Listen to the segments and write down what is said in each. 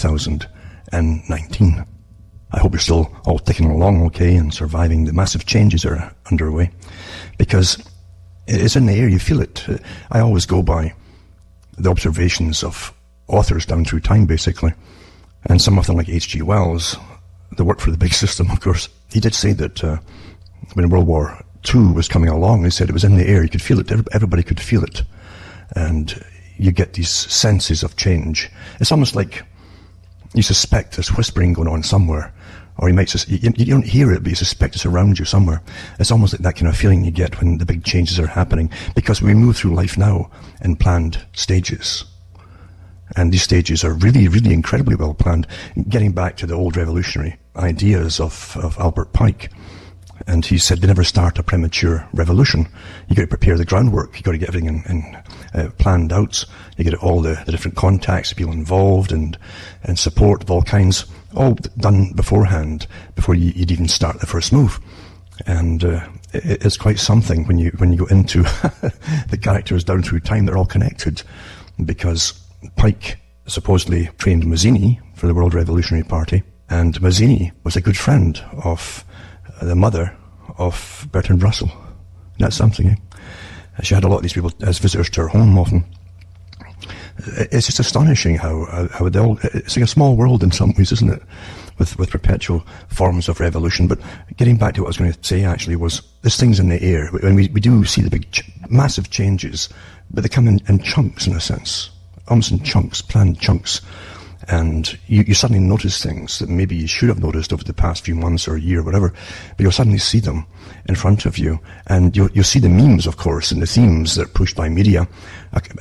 2019. I hope you're still all ticking along okay and surviving the massive changes that are underway, because it's in the air, you feel it. I always go by the observations of authors down through time, basically, and some of them like H.G. Wells, that worked for the big system, of course. He did say that when World War II was coming along, he said it was in the air, you could feel it, everybody could feel it, and you get these senses of change. It's almost like you suspect there's whispering going on somewhere, or you don't hear it, but you suspect it's around you somewhere. It's almost like that kind of feeling you get when the big changes are happening, because we move through life now in planned stages. And these stages are really, really incredibly well planned. Getting back to the old revolutionary ideas of Albert Pike, and he said, they never start a premature revolution. You got to prepare the groundwork. You got to get everything planned out. You get all the different contacts, people involved, and support of all kinds, all done beforehand, before you'd even start the first move. And it's quite something when you go into the characters down through time. They're all connected, because Pike supposedly trained Mazzini for the World Revolutionary Party, and Mazzini was a good friend of the mother of Bertrand Russell. That's something, eh? She had a lot of these people as visitors to her home often. It's just astonishing how they all, it's like a small world in some ways, isn't it? With perpetual forms of revolution. But getting back to what I was going to say actually was, this thing's in the air. When we do see the big, massive changes, but they come in chunks in a sense. Almost in chunks, planned chunks. And you suddenly notice things that maybe you should have noticed over the past few months or a year or whatever, but you'll suddenly see them in front of you. And you'll see the memes, of course, and the themes that are pushed by media.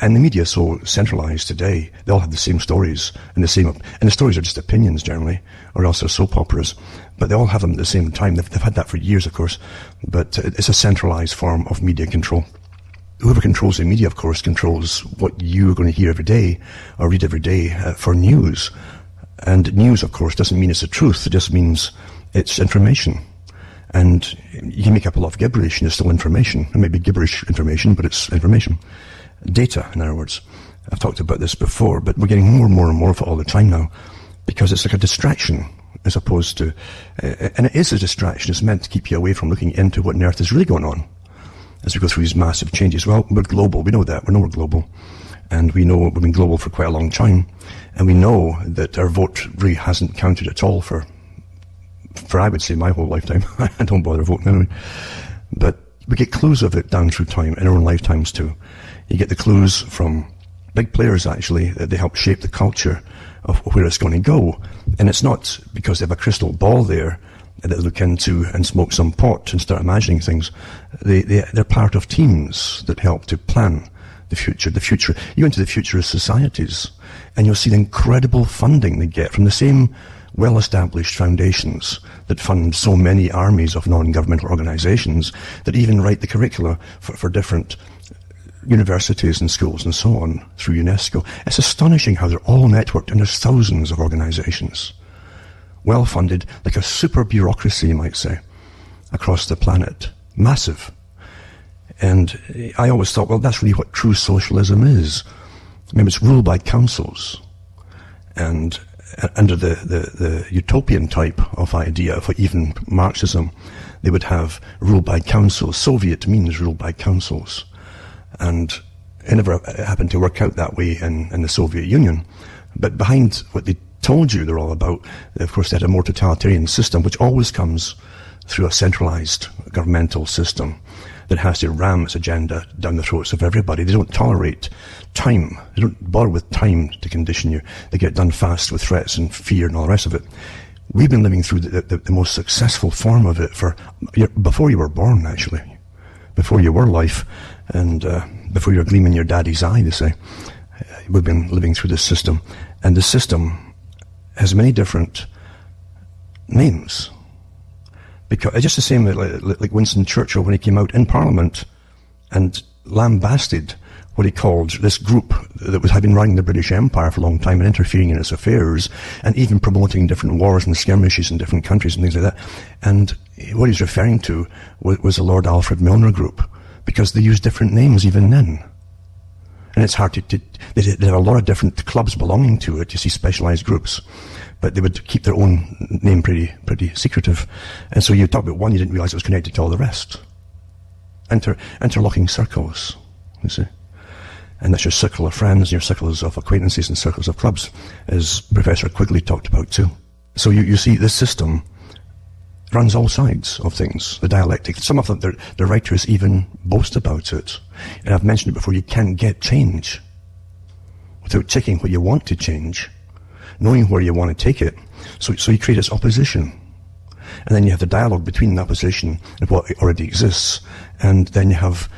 And the media is so centralized today, they all have the same stories, and the stories are just opinions generally, or else they're soap operas. But they all have them at the same time. They've had that for years, of course, but it's a centralized form of media control. Whoever controls the media, of course, controls what you're going to hear every day or read every day for news. And news, of course, doesn't mean it's the truth. It just means it's information. And you can make up a lot of gibberish and it's still information. It may be gibberish information, but it's information. Data, in other words. I've talked about this before, but we're getting more and more and more of it all the time now, because it's like a distraction as opposed to... and it is a distraction. It's meant to keep you away from looking into what on earth is really going on as we go through these massive changes. Well, we're global. We know that. We know we're global. And we know we've been global for quite a long time. And we know that our vote really hasn't counted at all for I would say, my whole lifetime. I don't bother voting anyway. But we get clues of it down through time, in our own lifetimes too. You get the clues from big players, actually, that they help shape the culture of where it's going to go. And it's not because they have a crystal ball there that they look into and smoke some pot and start imagining things. They're part of teams that help to plan the future. You go into the futurist societies and you'll see the incredible funding they get from the same well-established foundations that fund so many armies of non-governmental organizations that even write the curricula for different universities and schools and so on through UNESCO. It's astonishing how they're all networked, and there's thousands of organizations, well-funded, like a super bureaucracy, you might say, across the planet. Massive. And I always thought, well, that's really what true socialism is. Remember, it's ruled by councils. And under the utopian type of idea of even Marxism, they would have ruled by councils. Soviet means ruled by councils. And it never happened to work out that way in the Soviet Union. But behind what they told you they're all about, of course, they had a more totalitarian system, which always comes through a centralized governmental system that has to ram its agenda down the throats of everybody. They don't tolerate time. They don't bother with time to condition you. They get done fast with threats and fear and all the rest of it. We've been living through the most successful form of it before you were born, actually. Before you were life, and before you're gleaming your daddy's eye, they say. We've been living through this system. And the system has many different names. Because it's just the same like Winston Churchill when he came out in Parliament and lambasted what he called this group that had been running the British Empire for a long time and interfering in its affairs and even promoting different wars and skirmishes in different countries and things like that. And what he's referring to was the Lord Alfred Milner group, because they used different names even then. And it's hard they have a lot of different clubs belonging to it, you see, specialized groups. But they would keep their own name pretty secretive. And so you talk about one, you didn't realize it was connected to all the rest. Interlocking circles, you see. And that's your circle of friends, your circles of acquaintances, and circles of clubs, as Professor Quigley talked about too. So you see, this system runs all sides of things, the dialectic. Some of them, the writers even boast about it. And I've mentioned it before, you can't get change without checking what you want to change, knowing where you want to take it. So you create this opposition. And then you have the dialogue between the opposition and what already exists. And then you have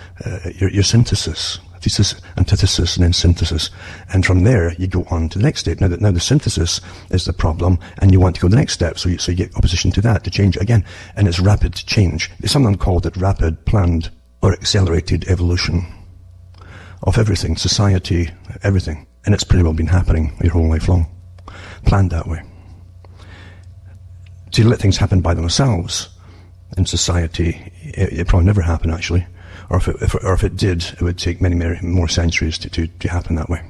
your synthesis, thesis, antithesis, and then synthesis. And from there, you go on to the next step. Now the synthesis is the problem, and you want to go the next step. So you get opposition to that, to change it again. And it's rapid change. Someone called it rapid, planned, or accelerated evolution of everything, society, everything. And it's pretty well been happening your whole life long. Planned that way. To let things happen by themselves in society, it probably never happened, actually. Or if it did, it would take many more centuries to happen that way.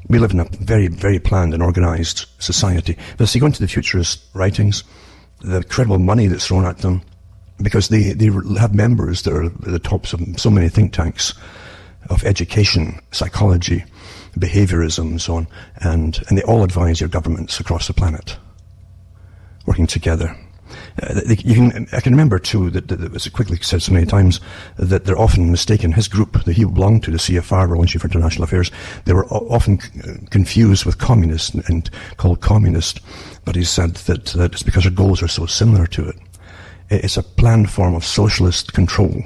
We live in a very, very planned and organized society. But as you go into the futurist writings, the incredible money that's thrown at them, because they have members that are at the tops of so many think tanks of education, psychology, behaviorism, and so on, and they all advise your governments across the planet, working together. I can remember too that as Quigley said so many times, that they're often mistaken. His group that he belonged to, the CFR, Royal Institute for International Affairs, they were often confused with communists and called communist. But he said that it's because their goals are so similar to it. It's a planned form of socialist control,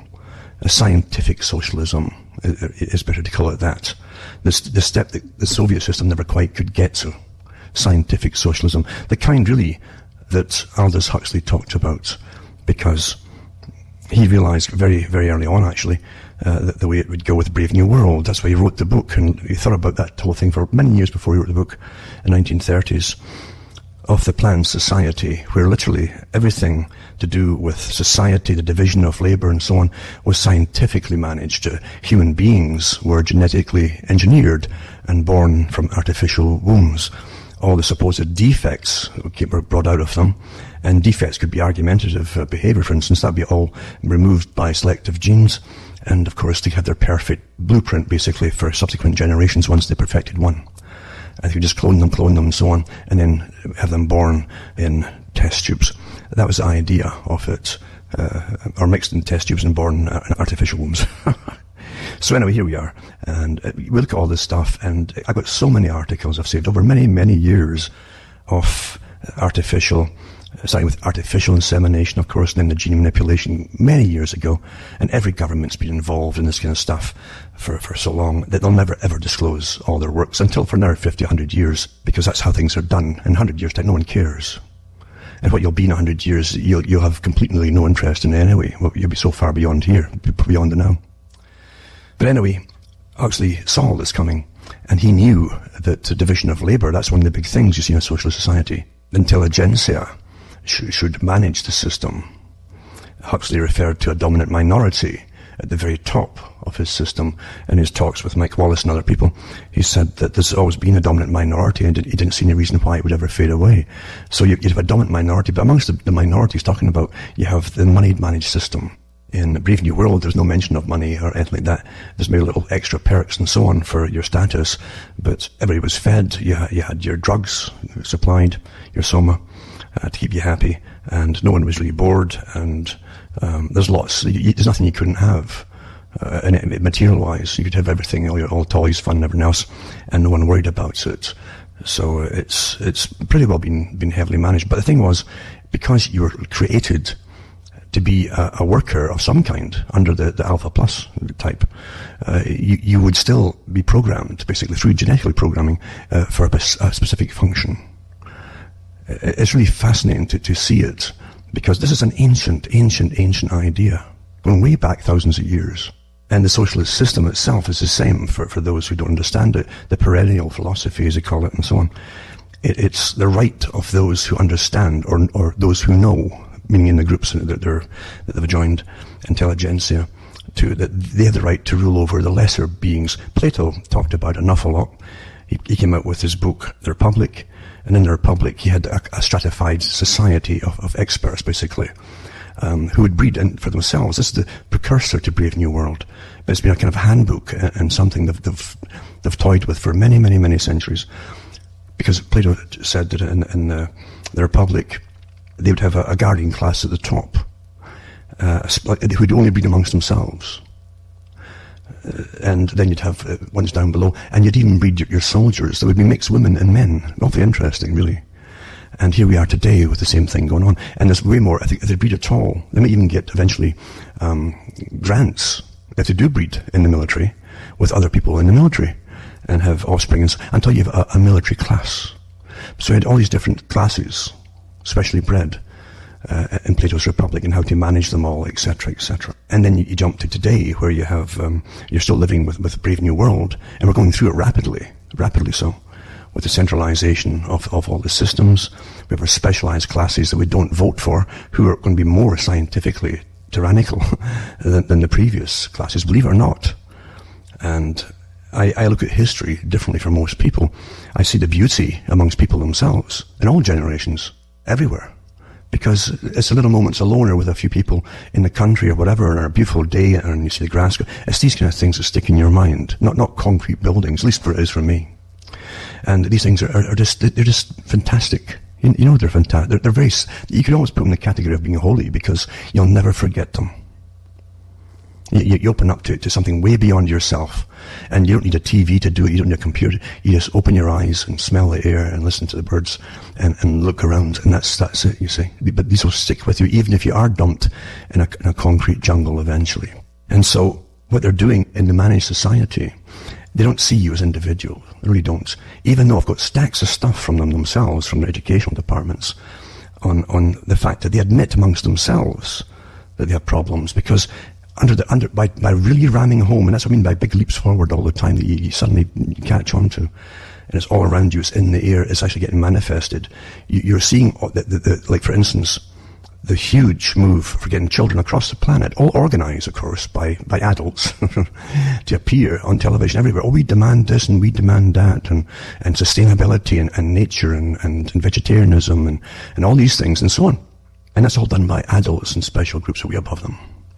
a scientific socialism. It's better to call it that. The step that the Soviet system never quite could get to, scientific socialism, the kind really that Aldous Huxley talked about, because he realized very, very early on, actually, that the way it would go with Brave New World. That's why he wrote the book, and he thought about that whole thing for many years before he wrote the book in the 1930s, of the planned society, where literally everything to do with society, the division of labor and so on, was scientifically managed. Human beings were genetically engineered and born from artificial wombs. All the supposed defects were brought out of them, and defects could be argumentative behavior, for instance. That'd be all removed by selective genes, and of course they had their perfect blueprint basically for subsequent generations once they perfected one. And you just clone them and so on, and then have them born in test tubes. That was the idea of it, or mixed in test tubes and born in artificial wombs. So anyway, here we are, and we look at all this stuff, and I've got so many articles I've saved over many, many years of starting with artificial insemination, of course, and then the gene manipulation many years ago, and every government's been involved in this kind of stuff for so long that they'll never ever disclose all their works until for another 50, 100 years, because that's how things are done. In 100 years' time, no one cares. And what you'll be in 100 years, you'll have completely no interest in it anyway. You'll be so far beyond here, beyond the now. But anyway, Huxley saw all this coming, and he knew that the division of labor, that's one of the big things you see in a socialist society. Intelligentsia should manage the system. Huxley referred to a dominant minority at the very top of his system. In his talks with Mike Wallace and other people, he said that there's always been a dominant minority, and he didn't see any reason why it would ever fade away. So you'd have a dominant minority, but amongst the minorities talking about, you have the moneyed managed system. In Brave New World, there's no mention of money or anything like that. There's maybe little extra perks and so on for your status, but everybody was fed. You had your drugs supplied, your soma, to keep you happy, and no one was really bored, and there's nothing you couldn't have. And material-wise, you could have everything, all toys, fun, and everything else, and no one worried about it. So it's pretty well been heavily managed. But the thing was, because you were created to be a worker of some kind under the Alpha Plus type, you would still be programmed, basically through genetically programming, for a specific function. It's really fascinating to see it, because this is an ancient idea, going way back thousands of years. And the socialist system itself is the same for those who don't understand it, the perennial philosophy, as they call it, and so on. It's the right of those who understand, or those who know, meaning in the groups that they've joined, intelligentsia, that they have the right to rule over the lesser beings. Plato talked about an awful lot. He came out with his book, The Republic, and in The Republic he had a stratified society of experts, basically, who would breed for themselves. This is the precursor to Brave New World. But it's been a kind of handbook and something they've toyed with for many, many, many centuries. Because Plato said that in the Republic, they would have a guardian class at the top, who would only breed amongst themselves. And then you'd have ones down below, and you'd even breed your soldiers. There would be mixed women and men. Awfully interesting, really. And here we are today with the same thing going on. And there's way more. I think if they breed at all, they may even get eventually grants if they do breed in the military with other people in the military and have offspring until you have a military class. So you had all these different classes, specially bred, in Plato's Republic, and how to manage them all, etc., etc. And then you jump to today, where you have you're still living with Brave New World, and we're going through it rapidly so, with the centralization of all the systems. We have our specialized classes that we don't vote for, who are going to be more scientifically tyrannical than the previous classes, believe it or not. And I look at history differently from most people. I see the beauty amongst people themselves, in all generations, everywhere. Because it's the little moments alone or with a few people in the country or whatever, and a beautiful day, and you see the grass. It's these kind of things that stick in your mind, not concrete buildings, at least it is for me. And these things are just fantastic. You know they're fantastic. They're very. You can always put them in the category of being holy because you'll never forget them. You open up to something way beyond yourself, and you don't need a TV to do it. You don't need a computer. You just open your eyes and smell the air and listen to the birds and look around, and that's it. You see, but these will stick with you even if you are dumped in a concrete jungle eventually. And so, what they're doing in the managed society, they don't see you as individuals. They really don't. Even though I've got stacks of stuff from them themselves, from their educational departments, on the fact that they admit amongst themselves that they have problems because. By really ramming home, and that's what I mean by big leaps forward all the time that you suddenly catch on to, and it's all around you, it's in the air, it's actually getting manifested. You're seeing, like for instance, the huge move for getting children across the planet, all organized, of course, by adults, to appear on television everywhere. Oh, we demand this and we demand that, and sustainability and nature and vegetarianism and all these things and so on. And that's all done by adults and special groups way above them.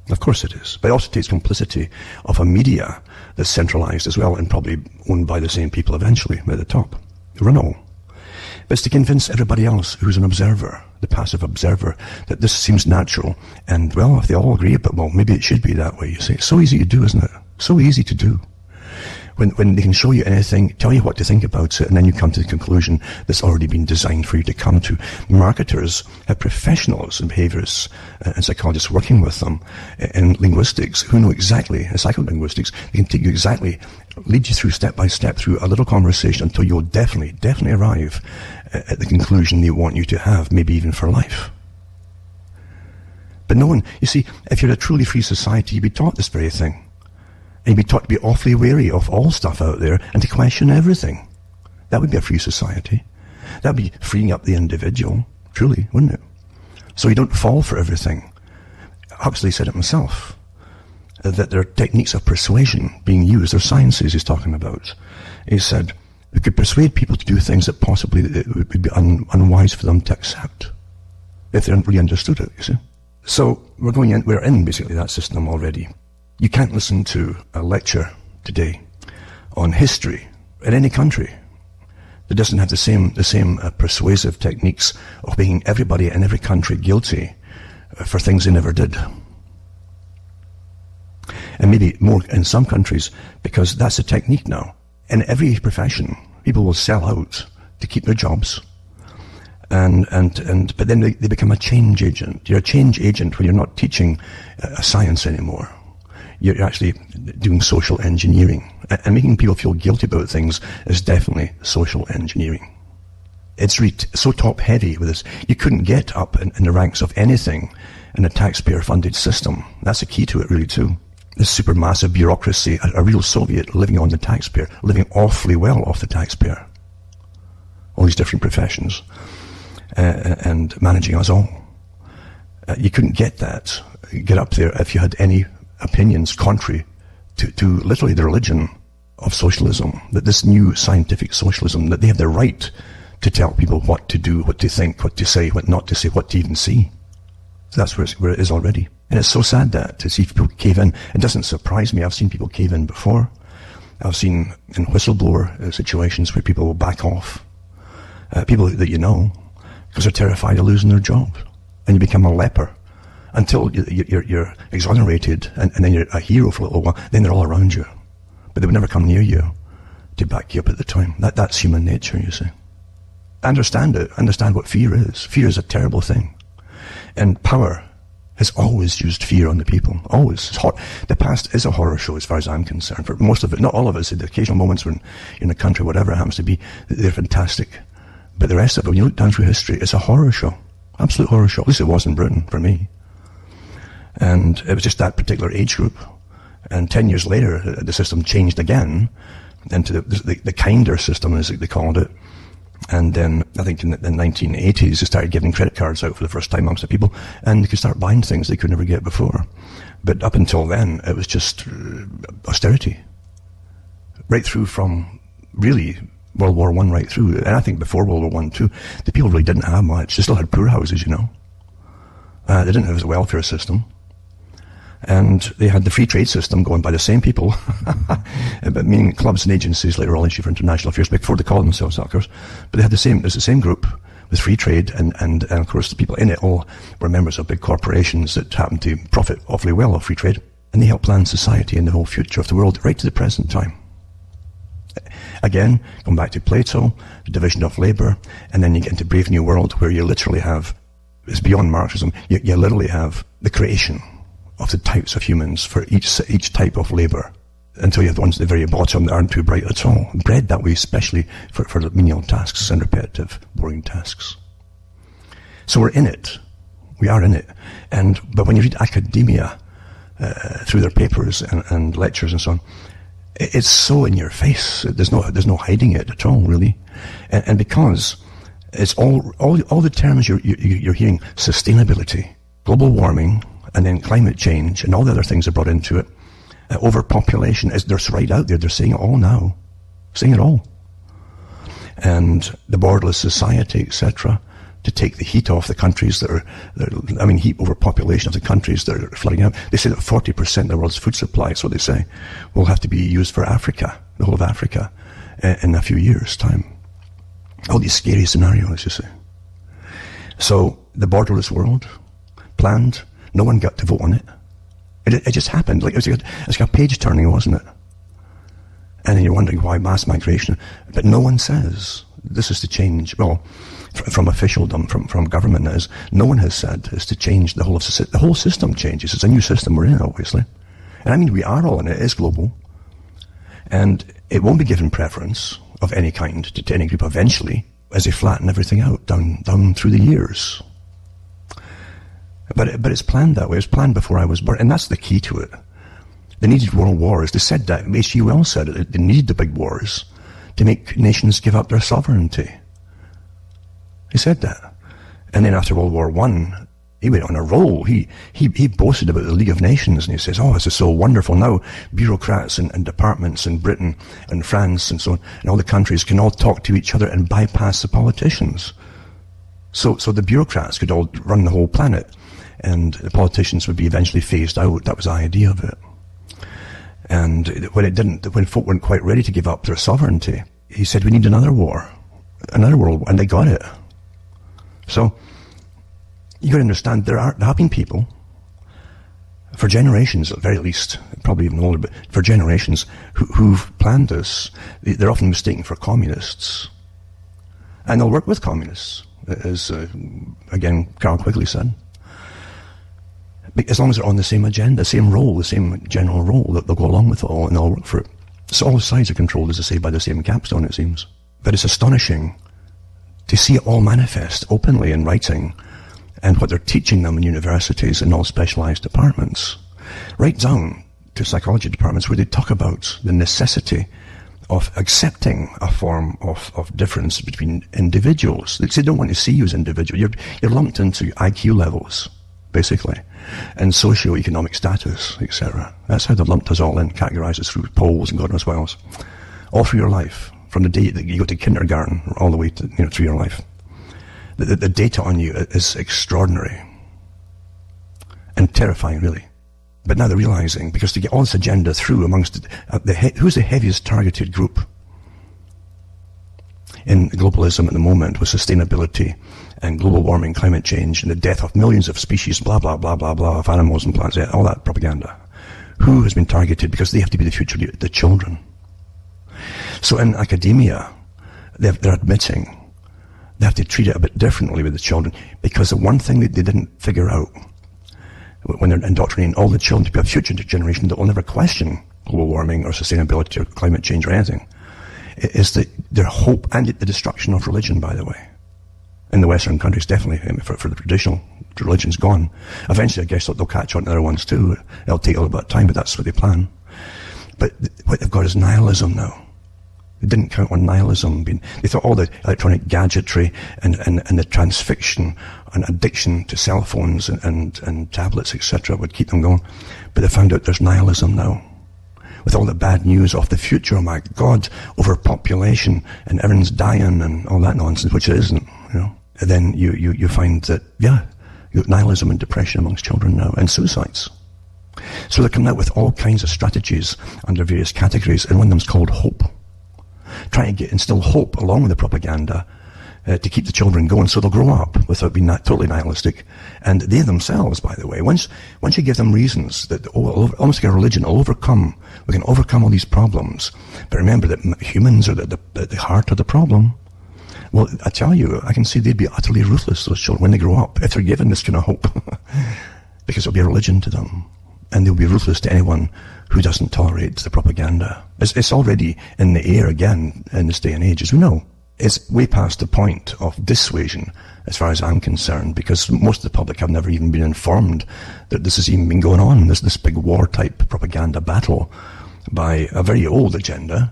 Of course it is. But it also takes complicity of a media that's centralized as well and probably owned by the same people eventually at the top, who run all. But it's to convince everybody else who's an observer, the passive observer, that this seems natural. And, well, if they all agree, but, well, maybe it should be that way, you see. It's so easy to do, isn't it? So easy to do. When they can show you anything, tell you what to think about it, and then you come to the conclusion that's already been designed for you to come to. Marketers have professionals and behaviorists and psychologists working with them in linguistics who know exactly, in psycholinguistics, they can take you exactly, lead you through step by step through a little conversation until you'll definitely arrive at the conclusion they want you to have, maybe even for life. But no one, you see, if you're a truly free society, you'd be taught this very thing. And you'd be taught to be awfully wary of all stuff out there and to question everything. That would be a free society. That would be freeing up the individual, truly, wouldn't it? So you don't fall for everything. Huxley said it himself, that there are techniques of persuasion being used. There are sciences he's talking about. He said, we could persuade people to do things that possibly it would be unwise for them to accept if they hadn't really understood it, you see. So we're in basically that system already. You can't listen to a lecture today on history in any country that doesn't have the same persuasive techniques of making everybody in every country guilty for things they never did. And maybe more in some countries, because that's a technique now. In every profession, people will sell out to keep their jobs. But then they become a change agent. You're a change agent when you're not teaching a science anymore. You're actually doing social engineering. And making people feel guilty about things is definitely social engineering. It's really so top-heavy with this. You couldn't get up in the ranks of anything in a taxpayer-funded system. That's the key to it, really, too. This supermassive bureaucracy, a real Soviet living on the taxpayer, living awfully well off the taxpayer. All these different professions. And managing us all. You couldn't get up there if you had any opinions contrary to literally the religion of socialism, that this new scientific socialism, that they have the right to tell people what to do, what to think, what to say, what not to say, what to even see. So that's where it is already. And it's so sad that to see people cave in. It doesn't surprise me. I've seen people cave in before. I've seen in whistleblower situations where people will back off. People that you know, because they're terrified of losing their job. And you become a leper until you're exonerated, and then you're a hero for a little while. Then they're all around you. But they would never come near you to back you up at the time. That's human nature, you see. Understand it. Understand what fear is. Fear is a terrible thing. And power has always used fear on the people. Always. It's hot. The past is a horror show as far as I'm concerned. For most of it, not all of us, the occasional moments when you're in a country, whatever it happens to be, they're fantastic. But the rest of it, when you look down through history, it's a horror show. Absolute horror show. At least it was in Britain, for me. And it was just that particular age group. And 10 years later, the system changed again into the kinder system, as they called it. And then, I think in the 1980s, they started giving credit cards out for the first time amongst the people, and they could start buying things they could never get before. But up until then, it was just austerity. Right through from, really, World War I right through. And I think before World War I too, the people really didn't have much. They still had poor houses, you know. They didn't have a welfare system. And they had the free trade system going by the same people, but meaning clubs and agencies like Royal Institute for International Affairs, before they called themselves that, of course. But they had there's the same group with free trade, and of course the people in it all were members of big corporations that happened to profit awfully well off free trade. And they helped plan society and the whole future of the world right to the present time. Again, going back to Plato, the division of labor, and then you get into Brave New World, where you literally have, it's beyond Marxism, you literally have the creation of the types of humans for each type of labor, until you have the ones at the very bottom that aren't too bright at all. Bred that way, especially for the menial tasks and repetitive, boring tasks. So we're in it. We are in it. But when you read academia through their papers and lectures and so on, it's so in your face. There's no hiding it at all, really. And because it's all the terms you're hearing, sustainability, global warming, and then climate change, and all the other things are brought into it. Overpopulation, they're right out there. They're saying it all now. Saying it all. And the borderless society, etc., to take the heat off the countries heat overpopulation of the countries that are flooding out. They say that 40% of the world's food supply, that's what they say, will have to be used for Africa, the whole of Africa, in a few years' time. All these scary scenarios, you see. So, the borderless world, planned. No one got to vote on it. It just happened. Like it was like a page turning, wasn't it? And then you're wondering why mass migration. But no one says this is to change. Well, from officialdom, from government, that is, no one has said it's to change the whole system changes. It's a new system we're in, obviously. And I mean, we are all in it. It is global. And it won't be given preference of any kind to any group eventually, as they flatten everything out down through the years. But it's planned that way. It was planned before I was born. And that's the key to it. They needed world wars. They said that. H.G. Wells said it. They needed the big wars to make nations give up their sovereignty. He said that. And then after World War I, he went on a roll. He boasted about the League of Nations, and he says, oh, this is so wonderful. Now bureaucrats and departments in Britain and France and so on, and all the countries can all talk to each other and bypass the politicians. So the bureaucrats could all run the whole planet. And the politicians would be eventually phased out. That was the idea of it. And when folk weren't quite ready to give up their sovereignty, he said, we need another war, another world, and they got it. So, you got to understand, there have been people, for generations at the very least, probably even older, but for generations, who've planned this. They're often mistaken for communists. And they'll work with communists, as, again, Carl Quigley said. As long as they're on the same agenda, same role, the same general role, they'll go along with it all and they'll work for it. So all sides are controlled, as I say, by the same capstone, it seems. But it's astonishing to see it all manifest openly in writing and what they're teaching them in universities and all specialized departments. Right down to psychology departments where they talk about the necessity of accepting a form of difference between individuals. They don't want to see you as individual. You're lumped into IQ levels, basically. and socio-economic status, etc. That's how they've lumped us all in, categorized us through polls and God knows what else. All through your life, from the day that you go to kindergarten, all the way to, through your life. The data on you is extraordinary and terrifying, really. But now they're realizing, because to get all this agenda through amongst who's the heaviest targeted group in globalism at the moment, with sustainability and global warming, climate change, and the death of millions of species, blah, blah, blah, blah, blah, of animals and plants, all that propaganda. Who has been targeted? Because they have to be the future, the children. So in academia, they're admitting they have to treat it a bit differently with the children, because the one thing that they didn't figure out when they're indoctrinating all the children to be a future generation that will never question global warming or sustainability or climate change or anything, is that their hope and the destruction of religion, by the way. In the Western countries, definitely, for the traditional religion's gone. Eventually, I guess they'll catch on to other ones too. It'll take a little bit of time, but that's what they plan. But what they've got is nihilism now. They didn't count on nihilism. They thought all the electronic gadgetry and the transfixion and addiction to cell phones and tablets, etc., would keep them going. But they found out there's nihilism now. With all the bad news of the future, oh my God, overpopulation and everyone's dying and all that nonsense, which it isn't, And then you find that, you got nihilism and depression amongst children now, and suicides. So they're coming out with all kinds of strategies under various categories, and one of them's called hope. Trying to instill hope along with the propaganda to keep the children going so they'll grow up without being totally nihilistic. And they themselves, by the way, once you give them reasons that almost like a religion will overcome, we can overcome all these problems. But remember that humans are the heart of the problem. Well, I tell you, I can see they'd be utterly ruthless, those children, when they grow up, if they're given this kind of hope. Because it'll be a religion to them. And they'll be ruthless to anyone who doesn't tolerate the propaganda. It's already in the air again in this day and age, as we know. It's way past the point of dissuasion, as far as I'm concerned, because most of the public have never even been informed that this has even been going on, this big war-type propaganda battle by a very old agenda.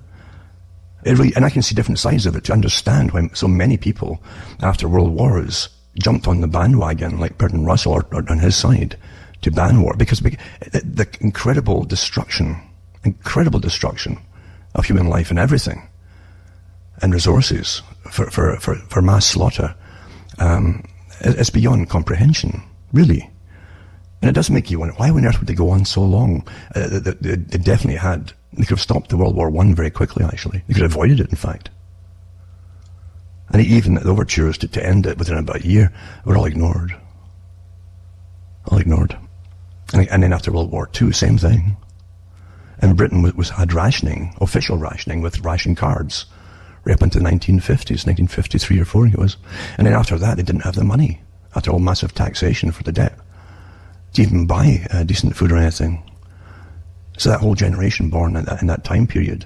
And I can see different sides of it to understand why so many people, after world wars, jumped on the bandwagon, like Bertrand Russell or on his side, to ban war, because the incredible destruction of human life and everything, and resources for mass slaughter, is beyond comprehension, really. And it does make you wonder, why on earth would they go on so long? They definitely they could have stopped the World War I very quickly, actually. They could have avoided it, in fact. And even the overtures to end it within about a year were all ignored. And then after World War II, same thing. And Britain had rationing, official rationing, with ration cards, right up into the 1950s, 1953 or 4, I think it was. And then after that, they didn't have the money, after all massive taxation for the debt, to even buy decent food or anything. So that whole generation born in that time period,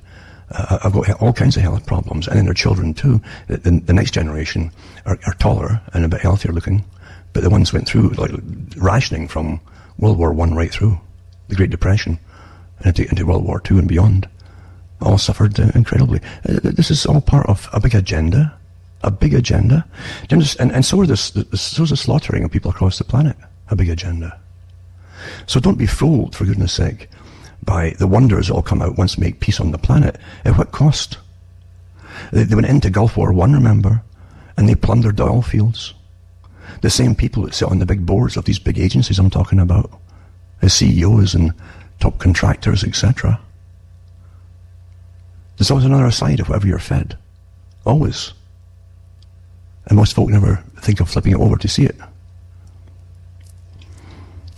I've got all kinds of health problems, and then their children too. The next generation are taller and a bit healthier looking, but the ones went through like rationing from World War I right through the Great Depression and into World War II and beyond, all suffered incredibly. This is all part of a big agenda. And so is the slaughtering of people across the planet, a big agenda. So don't be fooled, for goodness sake, by the wonders that will come out once we make peace on the planet. At what cost? They went into Gulf War I, remember, and they plundered the oil fields. The same people that sit on the big boards of these big agencies I'm talking about, as CEOs and top contractors, etc. There's always another side of whatever you're fed. Always. And most folk never think of flipping it over to see it.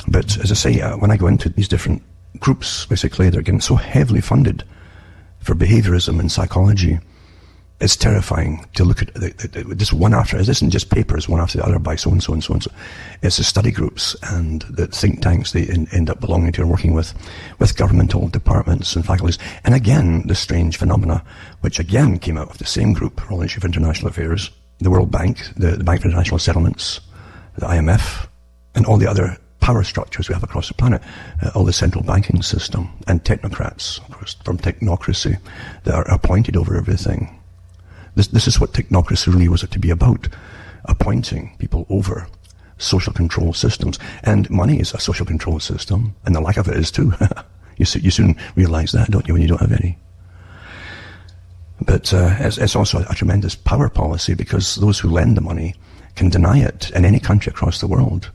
But as I say, when I go into these different groups, basically, they're getting so heavily funded for behaviorism and psychology. It's terrifying to look at this one after. This isn't just papers, one after the other by so-and-so and so-and-so. It's the study groups and the think tanks they end up belonging to and working with governmental departments and faculties. And again, the strange phenomena, which again came out of the same group, Royal Institute for International Affairs, the World Bank, the Bank for International Settlements, the IMF, and all the other power structures we have across the planet, all the central banking system, and technocrats, of course, from technocracy, that are appointed over everything. This is what technocracy really was to be about, appointing people over social control systems. And money is a social control system, and the lack of it is too. You soon realize that, don't you, when you don't have any? But it's also a tremendous power policy, because those who lend the money can deny it in any country across the world.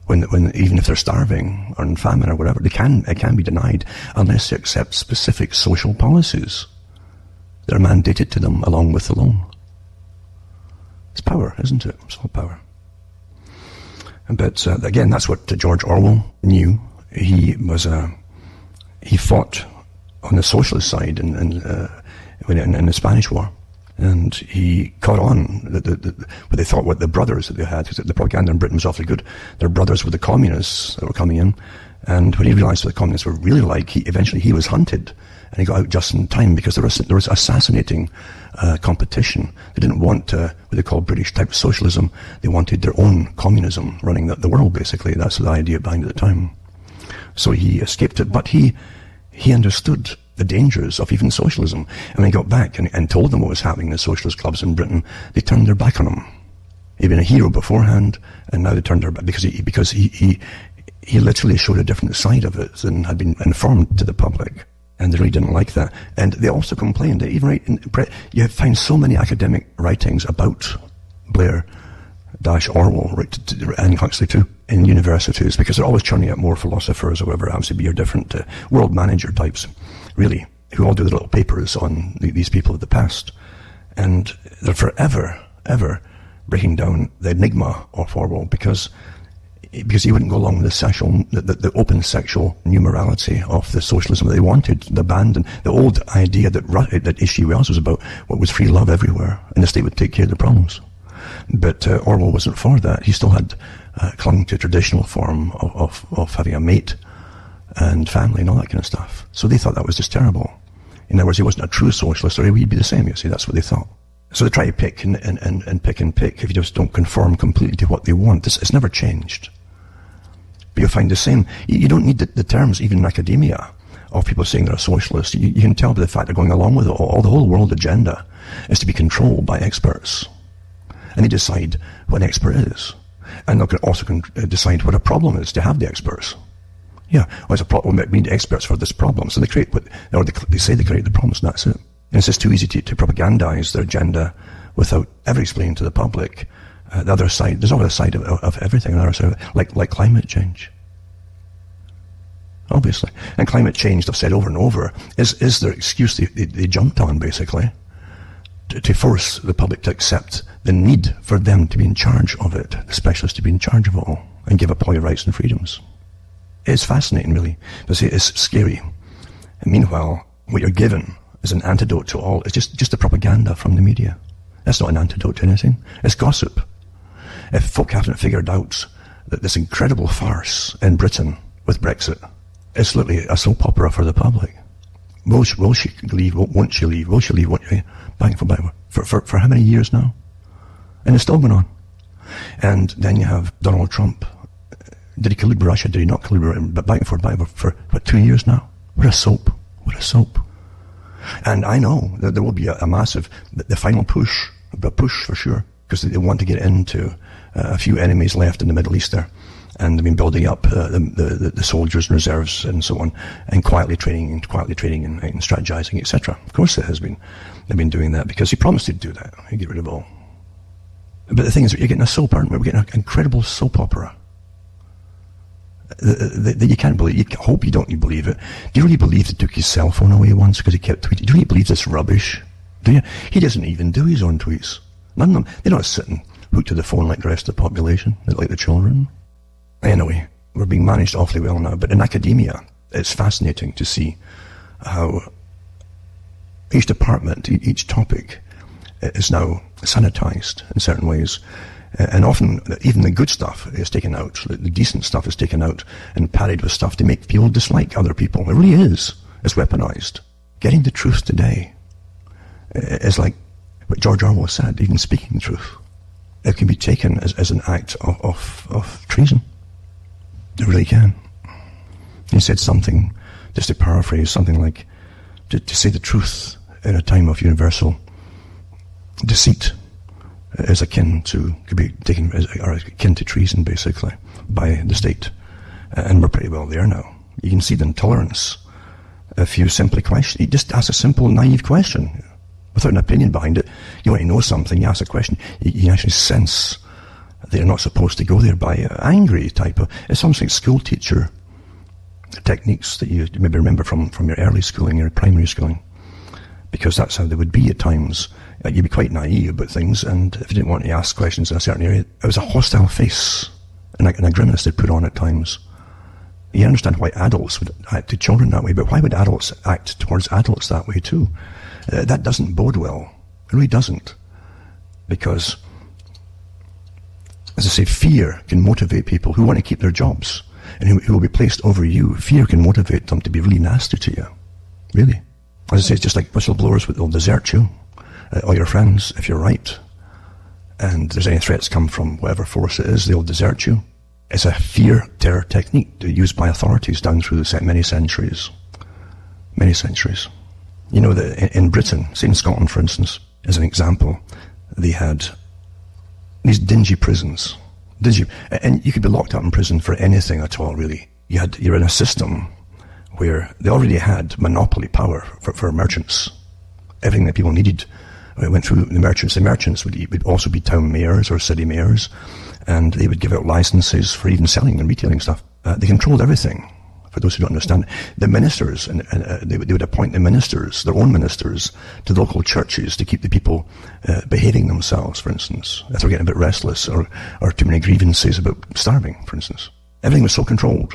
When even if they're starving or in famine or whatever, it can be denied unless they accept specific social policies that are mandated to them along with the loan. It's power, isn't it? It's all power. But again, that's what George Orwell knew. He fought on the socialist side in the Spanish War. And he caught on what they thought, what the brothers that they had, because the propaganda in Britain was awfully good. Their brothers were the communists that were coming in. And when he realized what the communists were really like, eventually he was hunted. And he got out just in time, because there was assassinating competition. They didn't want what they call British type socialism. They wanted their own communism running the world, basically. That's the idea behind it at the time. So he escaped it, but he understood the dangers of even socialism. And when he got back and told them what was happening in the socialist clubs in Britain, they turned their back on him. He'd been a hero beforehand, and now they turned their back because he literally showed a different side of it than had been informed to the public. And they really didn't like that. And they also complained that even you find so many academic writings about Blair Orwell, and Huxley too, in universities, because they're always churning out more philosophers or whoever happens to be, or different world manager types, really, who all do their little papers on these people of the past. And they're forever, ever breaking down the enigma of Orwell, because he wouldn't go along with the open sexual new morality of the socialism that they wanted, the abandon, the old idea that H.G. Wells was about, what was free love everywhere, and the state would take care of the problems. But Orwell wasn't for that. He still had clung to a traditional form of having a mate and family and all that kind of stuff. So they thought that was just terrible. In other words, he wasn't a true socialist, or he'd be the same, you see. That's what they thought. So they try to pick and pick if you just don't conform completely to what they want. It's never changed. But you'll find the same. You don't need the terms, even in academia, of people saying they're a socialist. You can tell by the fact they're going along with it. The whole world agenda is to be controlled by experts. And they decide what an expert is. And they'll also decide what a problem is to have the experts. Yeah, well, it's a problem. We need experts for this problem. So they create they say they create the problems, and that's it. And it's just too easy to propagandize their agenda without ever explaining to the public the other side. There's always a side of everything, another side of it, like climate change. Obviously. And climate change, I've said over and over, is their excuse they jumped on, basically, to force the public to accept the need for them to be in charge of it, the specialists to be in charge of it all, and give up all your rights and freedoms. It's fascinating, really, but see, it's scary. And meanwhile, what you're given is an antidote to all. It's just the propaganda from the media. That's not an antidote to anything. It's gossip. If folk haven't figured out that this incredible farce in Britain with Brexit, it's literally a soap opera for the public. Will she leave? Won't she leave? Will she leave? Won't she? Back for how many years now? And it's still going on. And then you have Donald Trump. Did he collude with Russia? Did he not collude with Russia? But back and forth for what, 2 years now? What a soap. What a soap. And I know that there will be a massive, the final push, a push for sure, because they want to get into a few enemies left in the Middle East there. And they've been building up the soldiers and reserves and so on, and quietly training and strategizing, etc. Of course it has been. They've been doing that because he promised he'd do that. He'd get rid of all. But the thing is, you're getting a soap, aren't we? We're getting an incredible soap opera that you can't believe. You hope you don't believe it. Do you really believe they took his cell phone away once because he kept tweeting? Do you really believe this rubbish? Do you? He doesn't even do his own tweets. None of them. They're not sitting hooked to the phone like the rest of the population, like the children. Anyway, we're being managed awfully well now, but in academia, it's fascinating to see how each department, each topic is now sanitized in certain ways. And often, even the good stuff is taken out, the decent stuff is taken out and padded with stuff to make people dislike other people. It really is. It's weaponized. Getting the truth today is like what George Orwell said, even speaking the truth. It can be taken as an act of treason. It really can. He said something, just to paraphrase, something like, to say the truth in a time of universal deceit is could be taken or akin to treason, basically, by the state. And we're pretty well there now. You can see the intolerance. If you simply question, you just ask a simple, naive question without an opinion behind it. You want to know something, you ask a question, you actually sense they're not supposed to go there by angry type of, it's almost like school teacher techniques that you maybe remember from your early schooling, your primary schooling, because that's how they would be at times. You'd be quite naive about things, and if you didn't want to ask questions in a certain area, it was a hostile face and a grimace they'd put on at times. You understand why adults would act to children that way, but why would adults act towards adults that way too? That doesn't bode well. It really doesn't. Because, as I say, fear can motivate people who want to keep their jobs and who will be placed over you. Fear can motivate them to be really nasty to you. Really. As I say, it's just like whistleblowers, they'll desert you, or your friends, if you're right. And there's any threats come from whatever force it is, they'll desert you. It's a fear terror technique used by authorities down through many centuries. Many centuries. You know that in Britain, say in Scotland for instance, as an example, they had these dingy prisons. And you could be locked up in prison for anything at all, really. You're in a system where they already had monopoly power for merchants. Everything that people needed went through the merchants. The merchants would also be town mayors or city mayors, and they would give out licenses for even selling and retailing stuff. They controlled everything. For those who don't understand, the ministers, and they would appoint the ministers, their own ministers, to the local churches to keep the people behaving themselves, for instance, if they're getting a bit restless or too many grievances about starving, for instance. Everything was so controlled.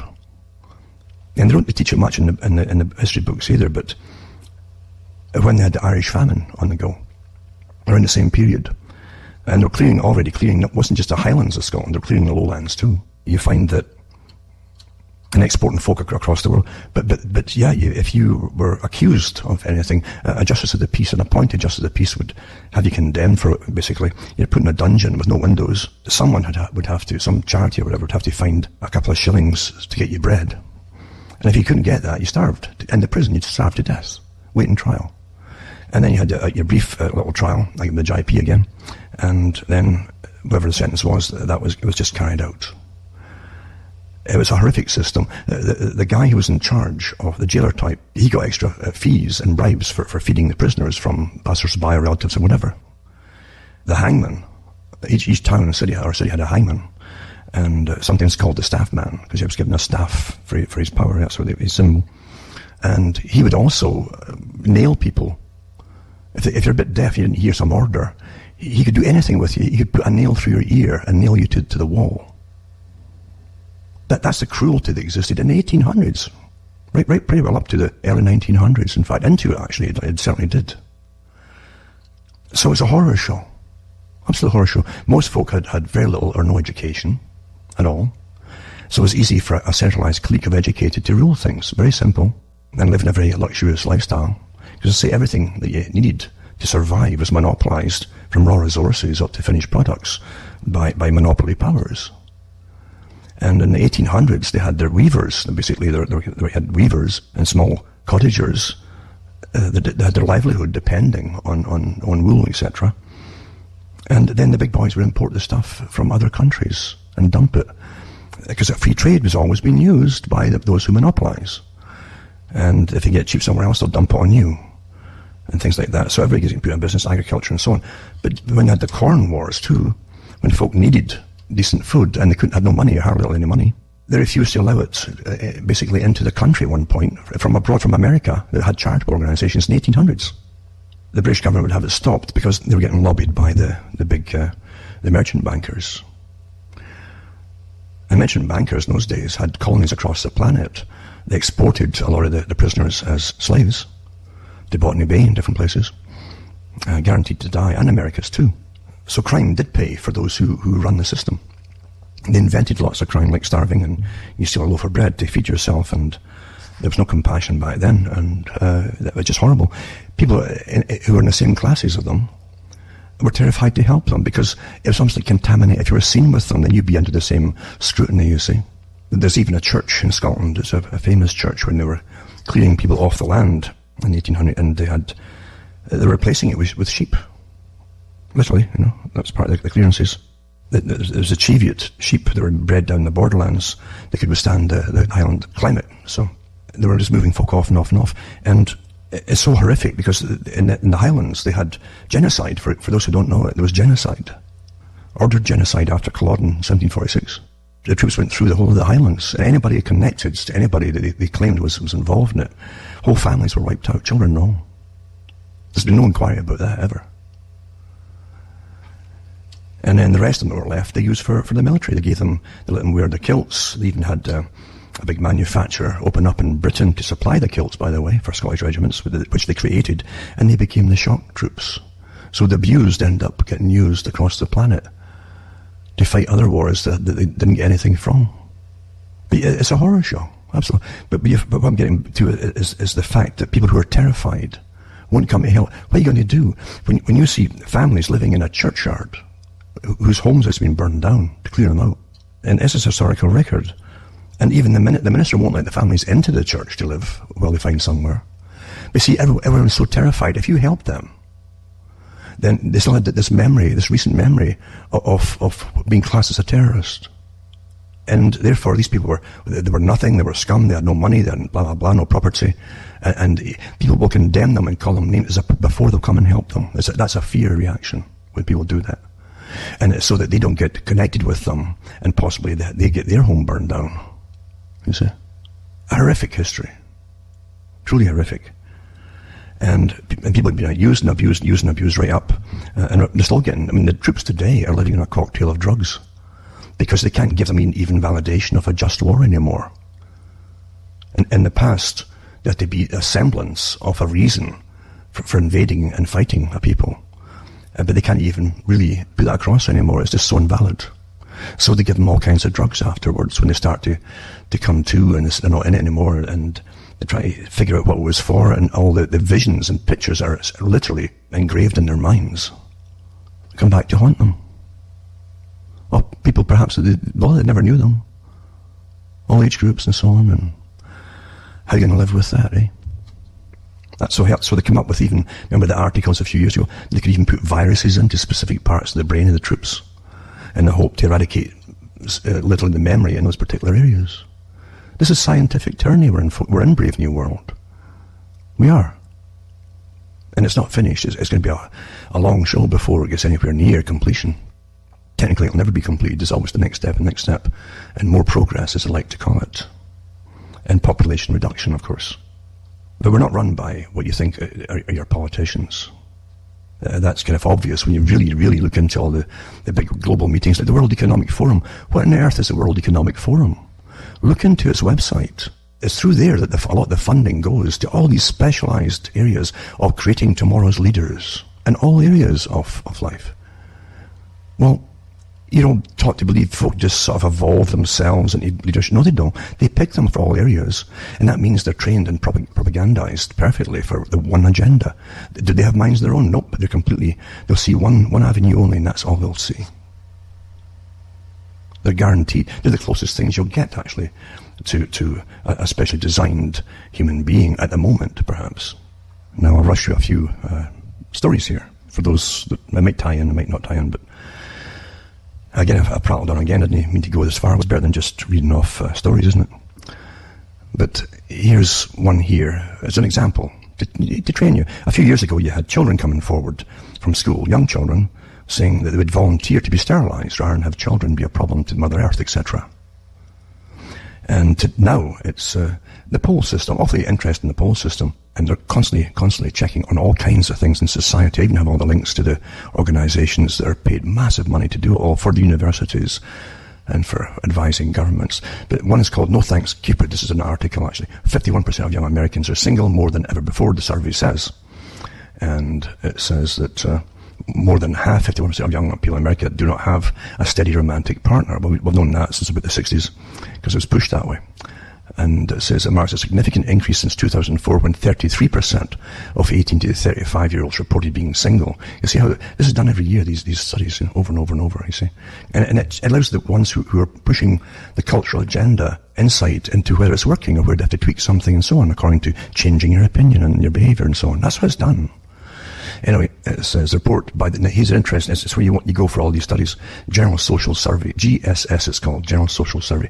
And they don't teach it much in the history books either, but when they had the Irish famine on the go, around the same period, and they're already clearing, it wasn't just the highlands of Scotland, they're clearing the lowlands too. You find that, and exporting folk across the world, but yeah, if you were accused of anything, a justice of the peace, an appointed justice of the peace would have you condemned for it, basically. You're put in a dungeon with no windows. Someone would have to, some charity or whatever, would have to find a couple of shillings to get you bread. And if you couldn't get that, you starved. In the prison, you'd starve to death, waiting trial. And then you had your brief little trial, like the JIP again, and then whatever the sentence was, it was just carried out. It was a horrific system. The guy who was in charge of the jailer type, he got extra fees and bribes for feeding the prisoners from passers-by or relatives or whatever. The hangman, each town and city had a hangman, and sometimes called the staff man, because he was given a staff for his power. That's what his symbol. And he would also nail people. If you're a bit deaf, you didn't hear some order, he could do anything with you. He could put a nail through your ear and nail you to the wall. That's the cruelty that existed in the 1800s. Right, pretty well up to the early 1900s. In fact, into it actually, it certainly did. So it's a horror show. Absolute horror show. Most folk had very little or no education at all. So it was easy for a centralized clique of educated to rule things. Very simple. And live in a very luxurious lifestyle. Because I say everything that you needed to survive was monopolized from raw resources up to finished products by monopoly powers. And in the 1800s, they had their weavers. Basically, they had weavers and small cottagers that had their livelihood depending on wool, etc. And then the big boys would import the stuff from other countries and dump it. Because free trade was always being used by those who monopolize. And if you get cheap somewhere else, they'll dump it on you. And things like that. So everybody gets put in business, agriculture and so on. But when they had the corn wars too, when folk needed decent food and they had no money, or hardly any money, they refused to allow it basically into the country at one point from abroad, from America, that had charitable organizations in the 1800s. The British government would have it stopped because they were getting lobbied by the merchant bankers. And merchant bankers in those days had colonies across the planet. They exported a lot of the prisoners as slaves to Botany Bay and different places, guaranteed to die, and Americas too. So crime did pay for those who run the system. They invented lots of crime, like starving, and you steal a loaf of bread to feed yourself, and there was no compassion back then, and that was just horrible. People who were in the same classes of them were terrified to help them, because it was almost like contaminated. If you were seen with them, then you'd be under the same scrutiny, you see. There's even a church in Scotland, it's a famous church, when they were clearing people off the land in the 1800s, and they were replacing it with sheep. Literally, that's part of the clearances. There was a Cheviot sheep that were bred down the borderlands. They could withstand the island climate. So they were just moving folk off and off and off. And it's so horrific because in the Highlands they had genocide. For those who don't know it, there was genocide. Ordered genocide after Culloden in 1746. The troops went through the whole of the Highlands. And anybody connected to anybody that they claimed was involved in it, whole families were wiped out, children and all. There's been no inquiry about that ever. And then the rest of them that were left, they used for the military. They let them wear the kilts. They even had a big manufacturer open up in Britain to supply the kilts, by the way, for Scottish regiments, which they created, and they became the shock troops. So the abused end up getting used across the planet to fight other wars that they didn't get anything from. But it's a horror show, absolutely. But what I'm getting to is the fact that people who are terrified won't come to help. What are you going to do when you see families living in a churchyard whose homes has been burned down to clear them out? And this is a historical record. And even the minister won't let the families into the church to live while they find somewhere. But see, everyone's so terrified. If you help them, then they still had this recent memory of being classed as a terrorist. And therefore, these people they were nothing, they were scum, they had no money, they had blah, blah, blah, no property. And people will condemn them and call them names before they'll come and help them. That's a fear reaction when people do that. And it's so that they don't get connected with them and possibly they get their home burned down. You see? A horrific history. Truly horrific. And people have been used and abused right up. And they're still getting, the troops today are living in a cocktail of drugs because they can't give them even validation of a just war anymore. In the past, there had to be a semblance of a reason for invading and fighting a people. But they can't even really put that across anymore. It's just so invalid. So they give them all kinds of drugs afterwards when they start to come to and they're not in it anymore, and they try to figure out what it was for, and all the visions and pictures are literally engraved in their minds. They come back to haunt them. Well, people perhaps they never knew them. All age groups and so on, and how are you going to live with that, eh? That's so they come up with even, remember the articles a few years ago, they could even put viruses into specific parts of the brain of the troops in the hope to eradicate literally the memory in those particular areas. This is scientific tyranny we're in, Brave New World. We are. And it's not finished. It's going to be a long show before it gets anywhere near completion. Technically, it'll never be completed. There's always the next step and more progress, as I like to call it. And population reduction, of course. But we're not run by what you think are your politicians. That's kind of obvious when you really, really look into all the big global meetings like the World Economic Forum. What on earth is the World Economic Forum? Look into its website. It's through there that a lot of the funding goes to all these specialized areas of creating tomorrow's leaders in all areas of life. Well, you don't taught to believe folk just sort of evolve themselves into leadership. No, they don't. They pick them for all areas, and that means they're trained and propagandized perfectly for the one agenda. Do they have minds of their own? Nope, but they'll see one avenue only, and that's all they'll see. They're guaranteed. They're the closest things you'll get, actually, to a specially designed human being at the moment, perhaps. Now, I'll rush through a few stories here, for those that might tie in, might not tie in, but again, I prattled on again. I didn't mean to go this far. It was better than just reading off stories, isn't it? But here's one here as an example to train you. A few years ago, you had children coming forward from school, young children, saying that they would volunteer to be sterilized rather than have children be a problem to Mother Earth, etc. And now it's the poll system, awfully interested in the poll system, and they're constantly checking on all kinds of things in society. I even have all the links to the organizations that are paid massive money to do it all for the universities and for advising governments. But one is called No Thanks Cupid. This is an article, actually. 51% of young Americans are single, more than ever before, the survey says. And it says that more than half, 51% of young people in America do not have a steady romantic partner. Well, we've known that since about the 60s, because it was pushed that way. And it says it marks a significant increase since 2004, when 33% of 18 to 35-year-olds reported being single. You see how this is done every year, these studies, over and over and over, you see. And it allows the ones who are pushing the cultural agenda insight into whether it's working or where they have to tweak something and so on, according to changing your opinion and your behavior and so on. That's what it's done. Anyway, it says, report by the, here's interesting, it's where you go for all these studies, General Social Survey, GSS it's called, General Social Survey.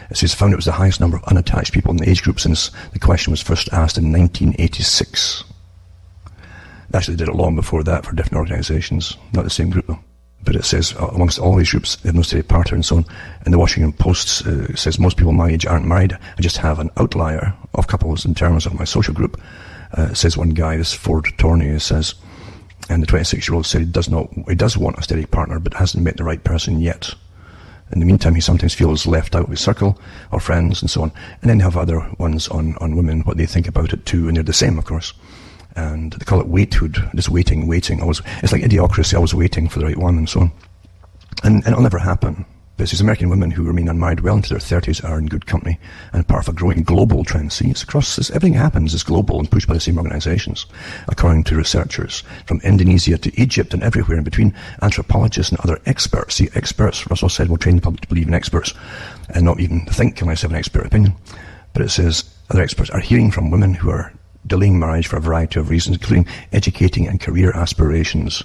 It says, found it was the highest number of unattached people in the age group since the question was first asked in 1986. They actually did it long before that for different organizations, not the same group though. But it says, amongst all these groups, they have no steady partner and so on. And the Washington Post says, most people my age aren't married. I just have an outlier of couples in terms of my social group. Says one guy, this Ford Torney, says, and the 26-year-old said he does want a steady partner, but hasn't met the right person yet. In the meantime, he sometimes feels left out of his circle, or friends, and so on. And then have other ones on women, what they think about it too, and they're the same, of course. And they call it waithood, just waiting, always. It's like idiocracy, always waiting for the right one, and so on. And it'll never happen. But these American women who remain unmarried well into their 30s are in good company and part of a growing global trend. See, it's across, everything happens is global and pushed by the same organizations, according to researchers from Indonesia to Egypt and everywhere in between, anthropologists and other experts. See, experts, Russell said, will train the public to believe in experts and not even think unless they have an expert opinion. But it says other experts are hearing from women who are delaying marriage for a variety of reasons, including educating and career aspirations,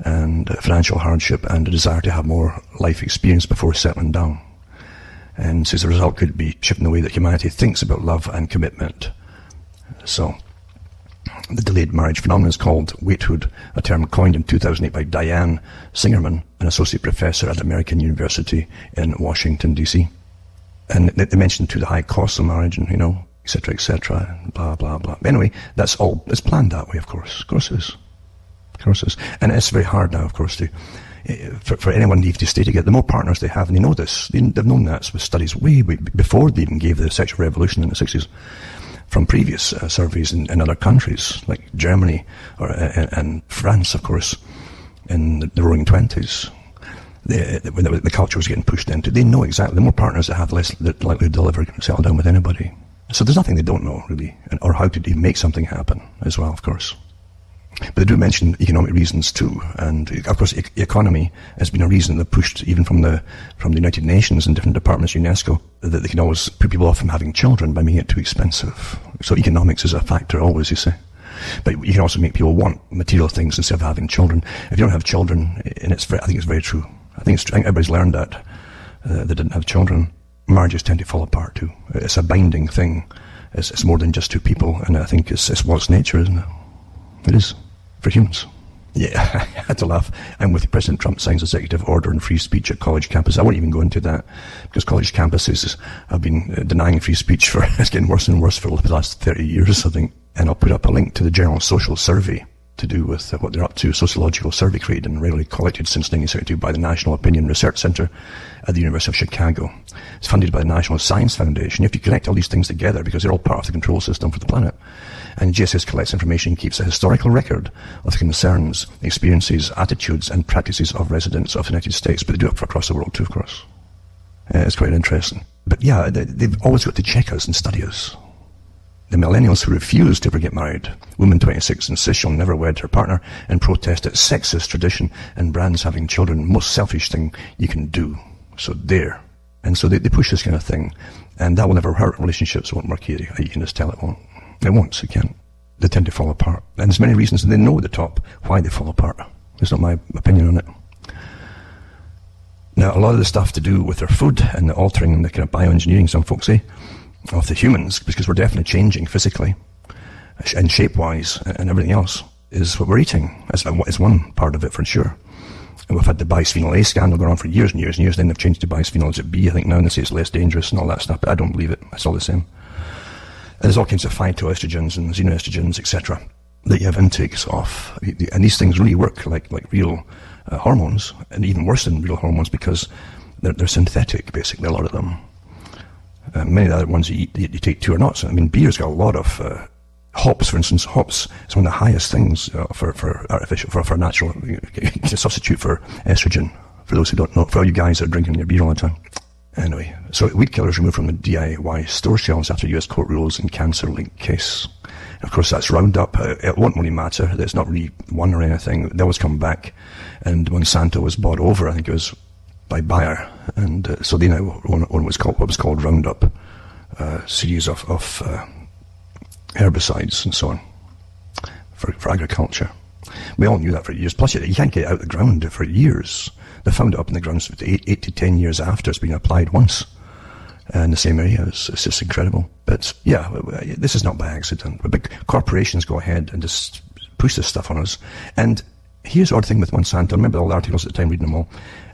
and financial hardship, and a desire to have more life experience before settling down. And says the result could be shifting the way that humanity thinks about love and commitment. So, the delayed marriage phenomenon is called waithood, a term coined in 2008 by Diane Singerman, an associate professor at American University in Washington, D.C. And they mentioned too the high cost of marriage and, etc., and blah, blah, blah. Anyway, that's all, it's planned that way, of course. Of course it is. Of course it is. And it's very hard now, of course, for anyone to stay together. The more partners they have, and they know this, they've known that with studies way before they even gave the sexual revolution in the 60s, from previous surveys in other countries, like Germany and France, of course, in the roaring 20s. When the culture was getting pushed into, they know exactly, the more partners they have, less they're likely to settle down with anybody. So there's nothing they don't know, really, or how to make something happen as well, of course. But they do mention economic reasons too, and of course the economy has been a reason that pushed even from the United Nations and different departments, UNESCO, that they can always put people off from having children by making it too expensive. So economics is a factor always, you say. But you can also make people want material things instead of having children. If you don't have children, and I think it's very true. I think everybody's learned that they didn't have children. Marriages tend to fall apart too. It's a binding thing. It's more than just two people, and I think it's what's nature, isn't it? It is. For humans. Yeah, I had to laugh. I'm with President Trump signs executive order on free speech at college campus. I won't even go into that, because college campuses have been denying free speech it's getting worse and worse for the last 30 years, I think. And I'll put up a link to the General Social Survey to do with what they're up to, sociological survey created and regularly collected since 1972 by the National Opinion Research Center at the University of Chicago. It's funded by the National Science Foundation. You have to connect all these things together because they're all part of the control system for the planet. And GSS collects information and keeps a historical record of the concerns, experiences, attitudes and practices of residents of the United States. But they do it across the world too, of course. It's quite interesting. But yeah, they've always got to check us and study us. The millennials who refuse to ever get married, woman 26 insists she'll never wed her partner and protest its sexist tradition and brands having children, most selfish thing you can do. So there. And so they push this kind of thing, and that will never hurt. Relationships won't work here. You can just tell it won't. It won't, it can't. They tend to fall apart. And there's many reasons, and they know at the top why they fall apart. It's not my opinion on it. Now, a lot of the stuff to do with their food and the altering and the kind of bioengineering, some folks say, of the humans, because we're definitely changing physically and shape-wise and everything else, is what we're eating. Is one part of it for sure. And we've had the bisphenol A scandal going on for years and years and years. Then they've changed to bisphenol B, I think now, and they say it's less dangerous and all that stuff, but I don't believe it. It's all the same. And there's all kinds of phytoestrogens and xenoestrogens, etc., that you have intakes of. And these things really work like real hormones, and even worse than real hormones, because they're synthetic, basically, a lot of them. Many of the other ones you take too are not. So, I mean, beer's got a lot of hops, for instance. Hops is one of the highest things for artificial, for natural, to substitute for estrogen. For those who don't know, for all you guys that are drinking your beer all the time. Anyway, so weed killers removed from the DIY store shelves after US court rules in cancer-linked case. Of course, that's Roundup. It won't really matter. It's not really one or anything. They always come back. And Monsanto was bought over, I think it was, by Bayer. And so they now own what was called Roundup, series of herbicides and so on for agriculture. We all knew that for years. Plus, you can't get it out of the ground for years. They found it up in the ground 8 to 10 years after it's been applied once in the same area. It's just incredible. But yeah, this is not by accident. But big corporations go ahead and just push this stuff on us. And here's the odd thing with Monsanto. I remember all the articles at the time, reading them all.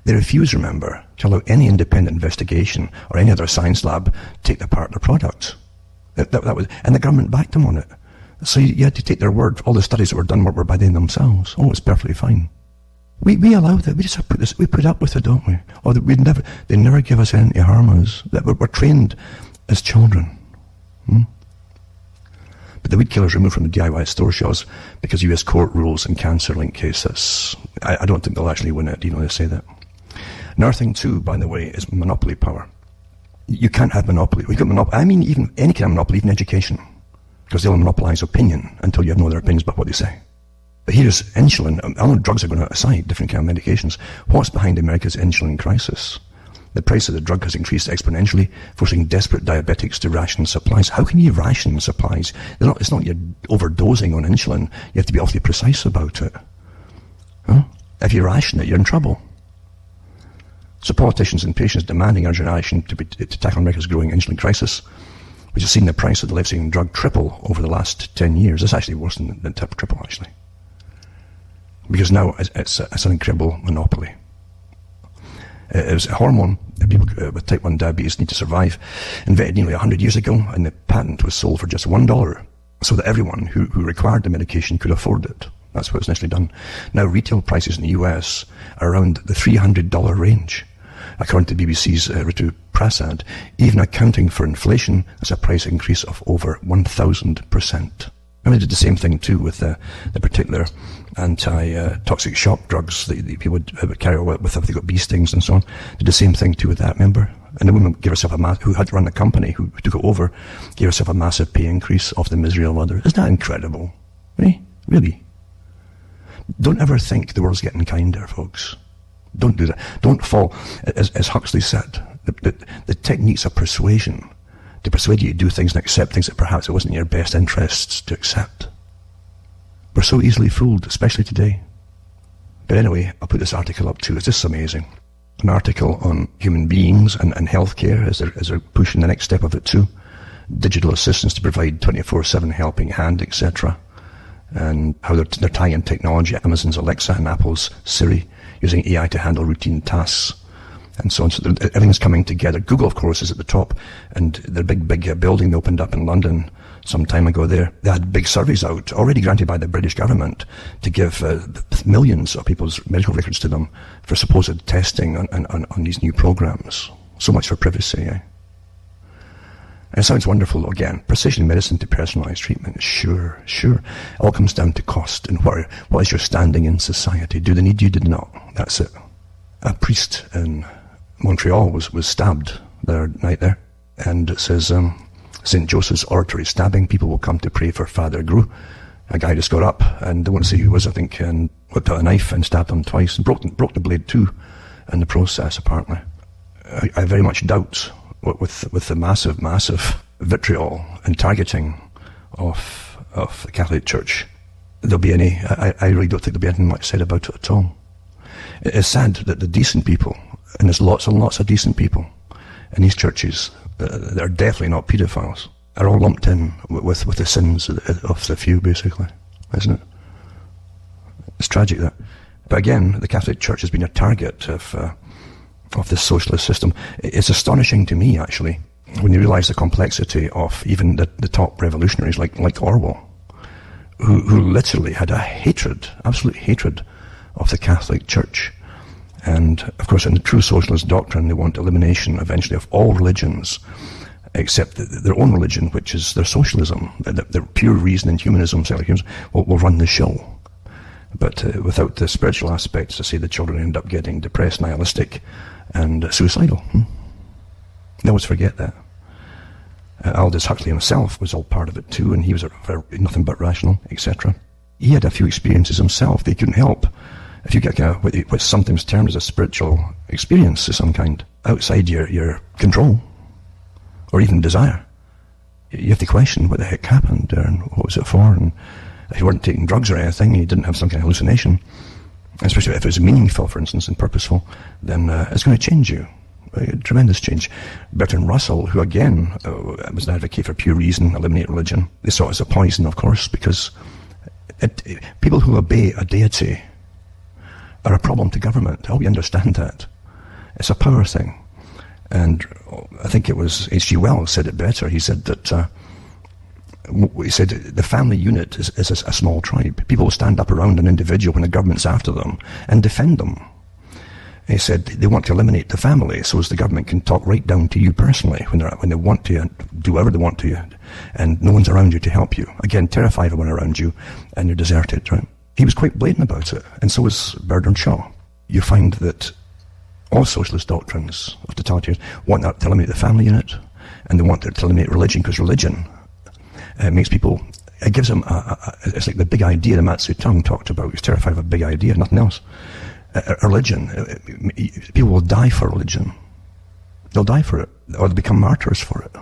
They refuse, remember, to allow any independent investigation or any other science lab take apart their product. That was, and the government backed them on it. So you had to take their word. All the studies that were done were by them themselves. Oh, it's perfectly fine. We allow that. We just have we put up with it, don't we? Or they never give us anything to harm us. That we're trained as children. But the weed killers removed from the DIY store shelves because US court rules in cancer-linked cases. I don't think they'll actually win it. Do you know they say that? Another thing too, by the way, is monopoly power. You can't have monopoly. We got monopoly. I mean, even any kind of monopoly, even education, because they'll monopolize opinion until you have no other opinions but what they say. But here's insulin. I know drugs are going aside, different kind of medications. What's behind America's insulin crisis? The price of the drug has increased exponentially, forcing desperate diabetics to ration supplies. How can you ration supplies? It's not you're overdosing on insulin. You have to be awfully precise about it. Huh? If you ration it, you're in trouble. So politicians and patients demanding urgent action to tackle America's growing insulin crisis, which has seen the price of the life-saving drug triple over the last 10 years. It's actually worse than triple, actually. Because now it's an incredible monopoly. It was a hormone that people with type 1 diabetes need to survive, invented nearly 100 years ago, and the patent was sold for just $1, so that everyone who required the medication could afford it. That's what was initially done. Now retail prices in the US are around the $300 range. According to BBC's Ritu Prasad, even accounting for inflation, there's a price increase of over 1,000%. And they did the same thing too with the particular anti-toxic shock drugs that people would carry with if they got bee stings and so on. Did the same thing too with that, remember? And the woman gave herself who had run the company, who took it over, gave herself a massive pay increase off the misery of others. Isn't that incredible? Really? Don't ever think the world's getting kinder, folks. Don't do that. Don't fall, as Huxley said, the techniques of persuasion to persuade you to do things and accept things that perhaps it wasn't in your best interests to accept. We're so easily fooled, especially today. But anyway, I'll put this article up too. It's just amazing. An article on human beings and healthcare as they're pushing the next step of it too. Digital assistants to provide 24/7 helping hand, etc. And how they're tying in technology, Amazon's Alexa and Apple's Siri, using AI to handle routine tasks, and so on. So everything's coming together. Google, of course, is at the top, and their big building they opened up in London some time ago there, they had big surveys out, already granted by the British government, to give millions of people's medical records to them for supposed testing on these new programs. So much for privacy, eh? And it sounds wonderful, again. Precision medicine to personalized treatment. Sure. It all comes down to cost and what is your standing in society. Do they need you? Do they not? That's it. A priest in Montreal was stabbed the night there. And it says, St. Joseph's Oratory stabbing. People will come to pray for Father Gros. A guy just got up, and they won't say who it was, I think, and whipped out a knife and stabbed him twice. And broke the blade too in the process, apparently. I very much doubt with the massive vitriol and targeting of the Catholic Church, there'll be any, I really don't think there'll be anything much said about it at all. It's sad that the decent people, and there's lots and lots of decent people in these churches that are definitely not paedophiles, are all lumped in with the sins of the few, basically, isn't it? It's tragic, that. But again, the Catholic Church has been a target of this socialist system. It's astonishing to me, actually, when you realise the complexity of even the top revolutionaries like Orwell, who literally had a hatred, absolute hatred of the Catholic Church. And, of course, in the true socialist doctrine, they want elimination, eventually, of all religions, except their own religion, which is their socialism. Their pure reason and humanism, will run the show. But without the spiritual aspects, I say the children end up getting depressed, nihilistic, and suicidal. They always forget that. Aldous Huxley himself was all part of it too, and he was nothing but rational, etc. He had a few experiences himself that he couldn't help. If you get what's sometimes termed as a spiritual experience of some kind, outside your control, or even desire, you have to question what the heck happened there, and what was it for, and if you weren't taking drugs or anything, you didn't have some kind of hallucination, especially if it was meaningful, for instance, and purposeful, then it's going to change you. A tremendous change. Bertrand Russell, who again was an advocate for pure reason, eliminate religion, they saw it as a poison, of course, because people who obey a deity are a problem to government. I hope you understand that. It's a power thing. And I think it was H.G. Wells said it better. He said that the family unit is a small tribe. People will stand up around an individual when the government's after them and defend them. He said they want to eliminate the family so as the government can talk right down to you personally when they want to do whatever they want to you, and no one's around you to help you. Again, terrify everyone around you, and you're deserted, right? He was quite blatant about it, and so was Bernard Shaw. You find that all socialist doctrines of totalitarianism want to eliminate the family unit, and they want to eliminate religion, because religion makes people, it gives them, it's like the big idea that Mao Zedong talked about. He was terrified of a big idea, nothing else. Religion, people will die for religion. They'll die for it, or they'll become martyrs for it,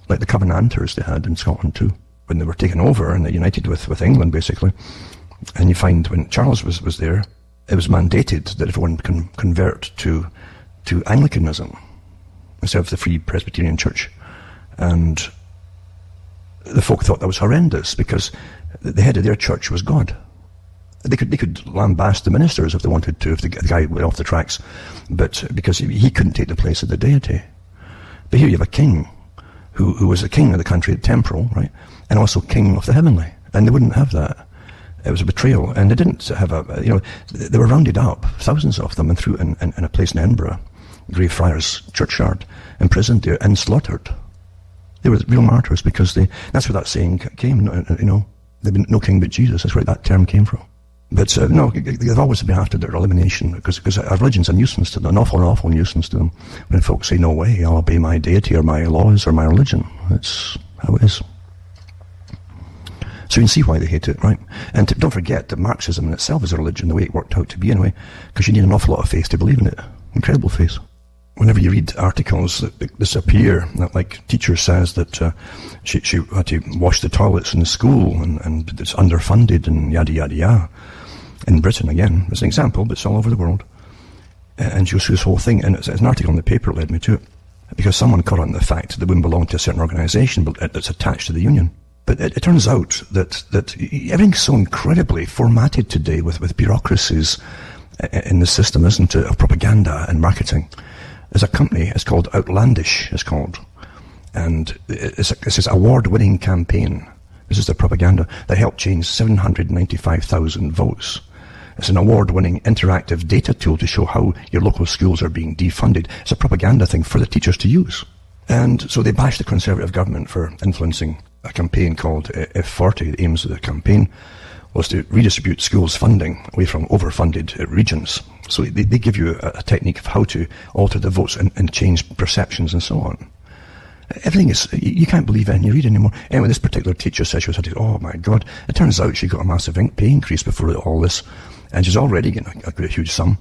like the Covenanters they had in Scotland too, when they were taken over and they united with England, basically. And you find when Charles was there, it was mandated that everyone can convert to Anglicanism instead of the Free Presbyterian Church. And the folk thought that was horrendous, because the head of their church was God. They could lambast the ministers if they wanted to, if the guy went off the tracks, but because he couldn't take the place of the deity. But here you have a king who was the king of the country, temporal, right, and also king of the heavenly, and they wouldn't have that. It was a betrayal, and they didn't have they were rounded up, thousands of them, and threw in a place in Edinburgh, Greyfriars Churchyard, imprisoned there and slaughtered. They were real martyrs, because that's where that saying came, there'd been no king but Jesus. That's where that term came from. But no, they've always been after their elimination, because our religion's a nuisance to them, an awful nuisance to them. When folks say, no way, I'll obey my deity or my laws or my religion. That's how it is. So you can see why they hate it, right? And don't forget that Marxism in itself is a religion, the way it worked out to be anyway, because you need an awful lot of faith to believe in it. Incredible faith. Whenever you read articles that disappear, that like teacher says that she had to wash the toilets in the school and it's underfunded and yada yada yada. In Britain, again, as an example, but it's all over the world. And she goes through this whole thing, and it's an article in the paper that led me to it, because someone caught on the fact that the women belong to a certain organisation that's attached to the union. But it turns out that everything's so incredibly formatted today with bureaucracies in the system, isn't it, of propaganda and marketing. There's a company, it's called Outlandish, it's called, and it's this award-winning campaign. This is the propaganda that helped change 795,000 votes. It's an award-winning interactive data tool to show how your local schools are being defunded. It's a propaganda thing for the teachers to use. And so they bashed the Conservative government for influencing a campaign called F40. The aims of the campaign was to redistribute schools' funding away from overfunded regions. So they give you a technique of how to alter the votes and change perceptions and so on. Everything is, you can't believe it and you read anymore. Anyway, this particular teacher said she was, oh my God, it turns out she got a massive pay increase before all this, and she's already getting a great huge sum.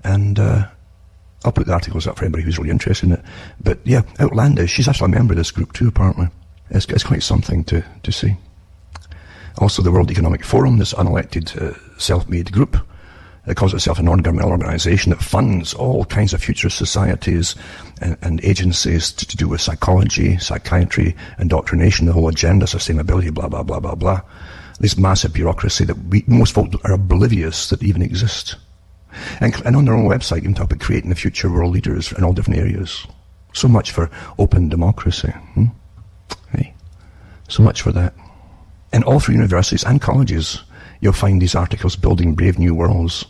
And I'll put the articles up for anybody who's really interested in it. But yeah, Outlandish, she's actually a member of this group too, apparently. It's quite something to see. Also, the World Economic Forum, this unelected self-made group, that calls itself a non-governmental organisation that funds all kinds of futurist societies and agencies to do with psychology, psychiatry, indoctrination, the whole agenda, sustainability, blah, blah, blah, blah, blah. This massive bureaucracy that most folk are oblivious that even exists. And on their own website, you can talk about creating the future world leaders in all different areas. So much for open democracy. Hey, so much for that. And all through universities and colleges, you'll find these articles, Building Brave New Worlds,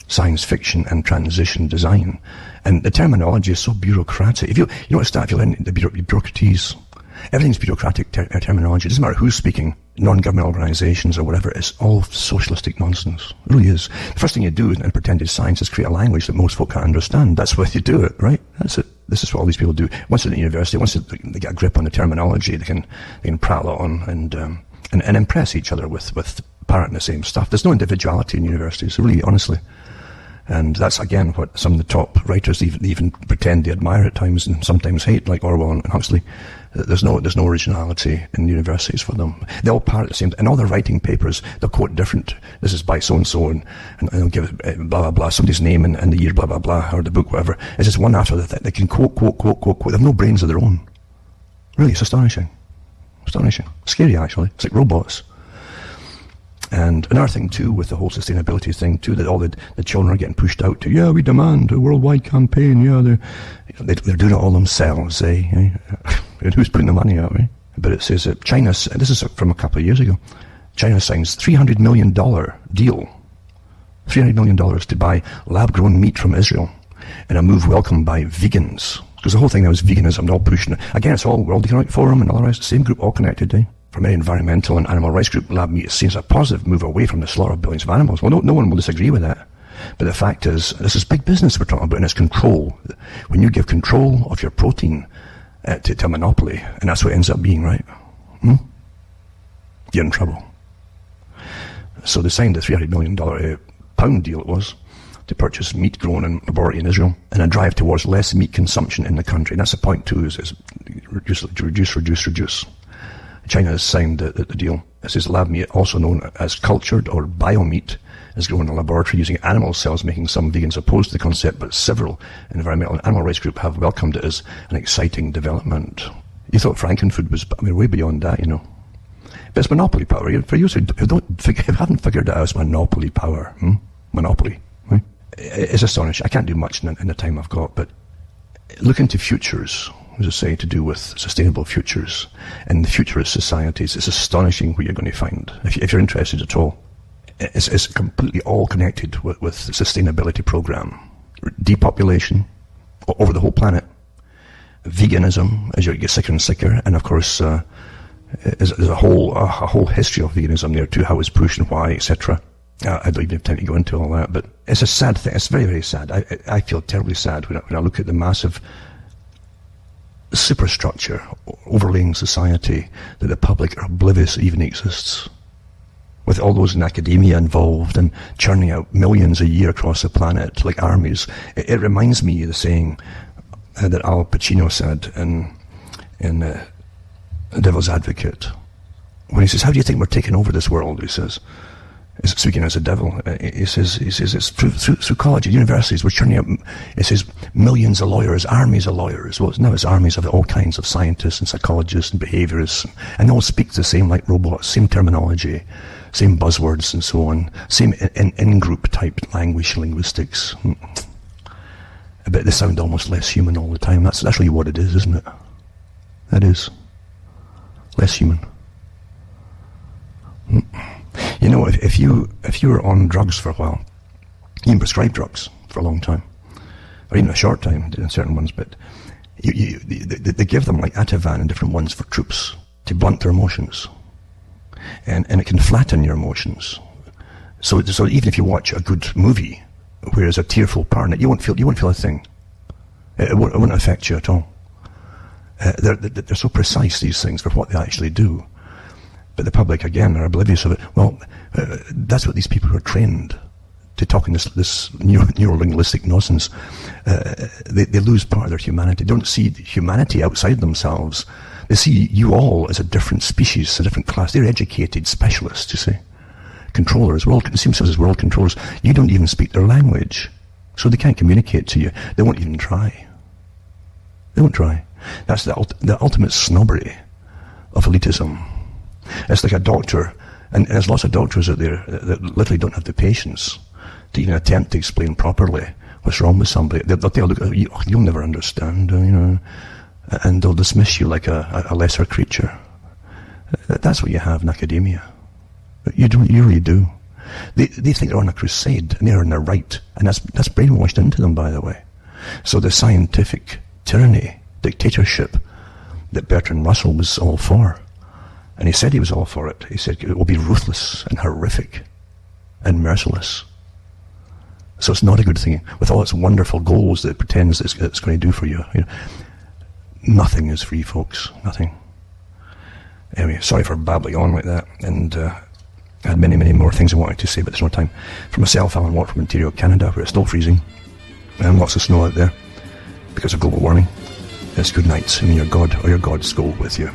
Science Fiction and Transition Design. And the terminology is so bureaucratic. If you notice that, if you learn the bureaucraties, everything's bureaucratic terminology. It doesn't matter who's speaking, non-government organisations or whatever, it's all socialistic nonsense. It really is. The first thing you do in pretended science is create a language that most folk can't understand. That's why you do it, right? That's it. This is what all these people do. Once they're in university, once they get a grip on the terminology, they can prattle on and impress each other with parroting the same stuff. There's no individuality in universities, really, honestly. And that's, again, what some of the top writers even pretend they admire at times and sometimes hate, like Orwell and Huxley. There's no originality in universities for them. They all parrot the same. In all their writing papers, they'll quote different. This is by so-and-so, and they'll give blah, blah, blah, somebody's name and the year, blah, blah, blah, or the book, whatever. It's just one after the other. They can quote. They have no brains of their own. Really, it's astonishing. Astonishing. Scary, actually. It's like robots. And another thing, too, with the whole sustainability thing, too, that all the children are getting pushed out to, yeah, we demand a worldwide campaign, yeah, they're doing it all themselves, eh? And who's putting the money out, eh? But it says that China, this is from a couple of years ago, China signs $300 million deal, $300 million to buy lab-grown meat from Israel, in a move welcomed by vegans. Because the whole thing now is veganism, they're all pushing it. Again, it's all World Economic Forum and all the rest, the same group, all connected, eh? From any environmental and animal rights group, lab meat is seen as a positive move away from the slaughter of billions of animals. Well, no one will disagree with that. But the fact is, this is big business we're talking about, and it's control. When you give control of your protein to a monopoly, and that's what it ends up being, right? You're in trouble. So they signed a $300 million pound deal, it was, to purchase meat grown in laboratory in Israel, and a drive towards less meat consumption in the country. And that's the point, too, is reduce. China has signed the deal. It says lab meat, also known as cultured or biomeat, is grown in a laboratory using animal cells, making some vegans opposed to the concept, but several environmental and animal rights groups have welcomed it as an exciting development. You thought Frankenfood was, way beyond that, But it's monopoly power. For you who haven't figured it out, it's monopoly power. Monopoly. Right? It's astonishing. I can't do much in the time I've got, but look into futures. As I say, to do with sustainable futures and the futurist societies. It's astonishing what you're going to find if you're interested at all. It's completely all connected with the sustainability program. Depopulation over the whole planet, veganism as you get sicker and sicker, and of course there's a whole history of veganism there too, how it's pushed and why, etc. I don't even have time to go into all that, but it's a sad thing. It's very, very sad. I feel terribly sad when I look at the massive superstructure overlaying society that the public are oblivious even exists, with all those in academia involved and churning out millions a year across the planet like armies. It reminds me of the saying that Al Pacino said in Devil's Advocate, when he says, how do you think we're taking over this world? He says, speaking as a devil, he says it's through college and universities, we're churning out, it says, millions of lawyers, armies of lawyers. Well, now it's armies of all kinds of scientists and psychologists and behaviorists, and they all speak the same like robots, same terminology, same buzzwords and so on, same in-group type language, linguistics. But they sound almost less human all the time. That's really what it is, isn't it? That is. Less human. If you were on drugs for a while, even prescribed drugs for a long time, or even a short time in certain ones, but they give them like Ativan and different ones for troops to blunt their emotions, and it can flatten your emotions. So even if you watch a good movie where there's a tearful part in it, you won't feel a thing. It won't affect you at all. They're so precise, these things, for what they actually do. But the public, again, are oblivious of it. Well, that's what these people who are trained to talk in this neuro-linguistic nonsense, they lose part of their humanity. They don't see humanity outside themselves. They see you all as a different species, a different class. They're educated specialists, you see. Controllers, see themselves as world controllers. You don't even speak their language, so they can't communicate to you. They won't even try. They won't try. That's the ultimate snobbery of elitism. It's like a doctor, and there's lots of doctors out there that literally don't have the patience to even attempt to explain properly what's wrong with somebody. They'll tell you, you'll never understand, and they'll dismiss you like a lesser creature. That's what you have in academia. You really do. They think they're on a crusade, and they're in the right, and that's brainwashed into them, by the way. So the scientific tyranny, dictatorship that Bertrand Russell was all for, and he said he was all for it. He said it will be ruthless and horrific and merciless. So it's not a good thing. With all its wonderful goals that it pretends it's going to do for you. Nothing is free, folks. Nothing. Anyway, sorry for babbling on like that. And I had many, many more things I wanted to say, but there's no time. For myself, Alan Watt from Ontario, Canada, where it's still freezing and lots of snow out there because of global warming. It's good nights, and may your God or your gods go with you.